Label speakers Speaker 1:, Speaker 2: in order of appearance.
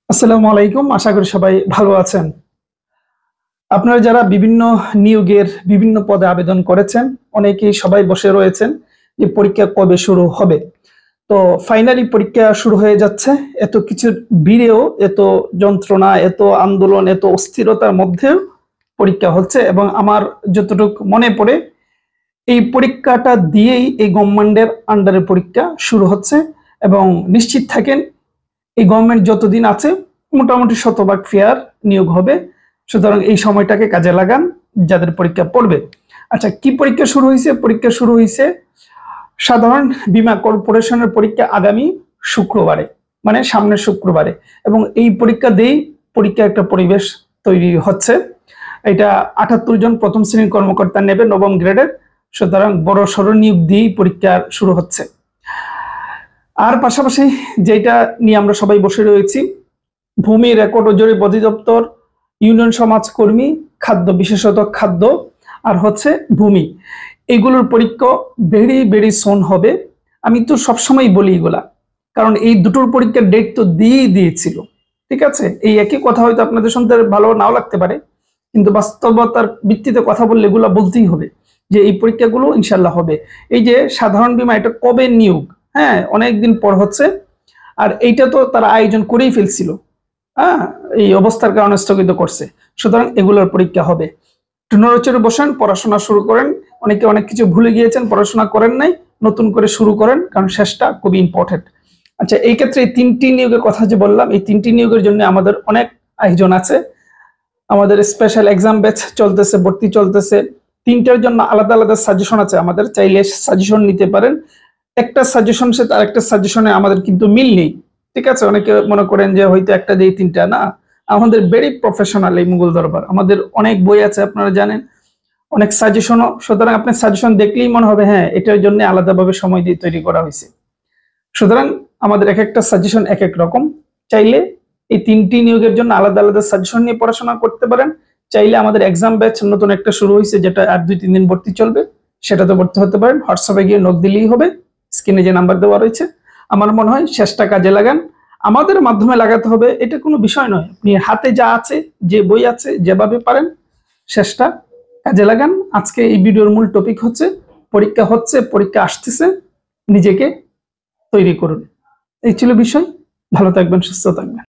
Speaker 1: আসসালামু আলাইকুম। আশা করি সবাই ভালো আছেন। আপনারা যারা বিভিন্ন নিয়োগের বিভিন্ন পদে আবেদন করেছেন, অনেকেই সবাই বসে রয়েছেন যে পরীক্ষা কবে শুরু হবে। তো ফাইনালি পরীক্ষা শুরু হয়ে যাচ্ছে। এত কিছুর ভিড়েও, এত যন্ত্রণা, এত আন্দোলন, এত অস্থিরতার মধ্যেও পরীক্ষা হচ্ছে এবং আমার যতটুকু মনে পড়ে এই পরীক্ষাটা দিয়েই এই গভর্নমেন্টের আন্ডারে পরীক্ষা শুরু হচ্ছে এবং নিশ্চিত থাকেন এই গভর্নমেন্ট যতদিন আছে মোটামুটি শতভাগ ফেয়ার নিয়োগ হবে। সুতরাং এই সময়টাকে কাজে লাগান যাদের পরীক্ষা পড়বে। আচ্ছা, কি পরীক্ষা শুরু হয়েছে? পরীক্ষা শুরু হয়েছে সাধারণ বীমা কর্পোরেশনের পরীক্ষা আগামী শুক্রবারে, মানে সামনের শুক্রবারে, এবং এই পরীক্ষা দিয়েই পরীক্ষা একটা পরিবেশ তৈরি হচ্ছে। এটা ৭৮ জন প্রথম শ্রেণীর কর্মকর্তা নেবে, নবম গ্রেডের। সুতরাং বড় সড় নিয়োগ দিয়েই পরীক্ষা শুরু হচ্ছে। আর পাশাপাশি যেটা নিয়ে আমরা সবাই বসে রয়েছি, ভূমি রেকর্ড ও জরিপ অধিদপ্তর, ইউনিয়ন সমাজকর্মী, খাদ্য বিশেষত খাদ্য, আর হচ্ছে ভূমি, এগুলোর পরীক্ষা ভেরি ভেরি সোন হবে। আমি তো সবসময় বলি এগুলা, কারণ এই দুটোর পরীক্ষার ডেট তো দিয়েই দিয়েছিল। ঠিক আছে, এই একই কথা হয়তো আপনাদের শুনতে ভালো নাও লাগতে পারে, কিন্তু বাস্তবতার ভিত্তিতে কথা বললে এগুলা বলতেই হবে যে এই পরীক্ষাগুলো ইনশাল্লাহ হবে। এই যে সাধারণ বীমা, এটা কবে নিয়োগ? হ্যাঁ, অনেকদিন পর হচ্ছে। আর এইটা তো তারা আয়োজন করেই ফেলছিল, হ্যাঁ, এই অবস্থার কারণে স্থগিত করছে। সুতরাং এগুলোর পরীক্ষা হবে। একটু নড়েচড়ে বসেন, পড়াশোনা শুরু করেন। অনেকে অনেক কিছু ভুলে গিয়েছেন, পড়াশোনা করেন নাই, নতুন করে শুরু করেন, কারণ শেষটা খুবই ইম্পর্টেন্ট। আচ্ছা, এই ক্ষেত্রে এই ৩টি নিয়োগের কথা যে বললাম, এই ৩টি নিয়োগের জন্য আমাদের অনেক আয়োজন আছে। আমাদের স্পেশাল এক্সাম ব্যাচ চলতেছে, ভর্তি চলতেছে। ৩টার জন্য আলাদা আলাদা সাজেশন আছে, আমাদের চাইলে সাজেশন নিতে পারেন। একটা সাজেশন সাথে আরেকটা সাজেশনে আমাদের কিন্তু মিল নেই। ঠিক আছে, অনেকে মনে করেন যে হয়তো একটা দিয়ে ৩টা না। আমাদের ভেরি প্রফেশনাল এই মুঘল দরবার, আমাদের অনেক বই আছে, আপনারা জানেন, অনেক সাজেশনও। সুতরাং আপনি সাজেশন দেখলেই মনে হবে হ্যাঁ, এটার জন্য আলাদাভাবে সময় দিয়ে তৈরি করা হয়েছে। সুতরাং আমাদের এক একটা সাজেশন এক এক রকম। চাইলে এই ৩টি নিয়োগের জন্য আলাদা আলাদা সাজেশন নিয়ে পড়াশোনা করতে পারেন। চাইলে আমাদের এক্সাম ব্যাচ নতুন একটা শুরু হয়েছে, যেটা আর ২-৩ দিন ভর্তি চলবে, সেটাতে ভর্তি হতে পারেন। হোয়াটসঅ্যাপে গিয়ে নক দিলেই হবে, স্ক্রিনে যে নাম্বার দেওয়া রয়েছে। আমার মনে হয় শেষটা কাজে লাগান, আমাদের মাধ্যমে লাগাতে হবে এটা কোনো বিষয় নয়। আপনি হাতে যা আছে, যে বই আছে, যেভাবে পারেন শেষটা কাজে লাগান। আজকে এই ভিডিওর মূল টপিক হচ্ছে পরীক্ষা হচ্ছে, পরীক্ষা আসতেছে, নিজেকে তৈরি করুন। এই ছিল বিষয়। ভালো থাকবেন, সুস্থ থাকবেন।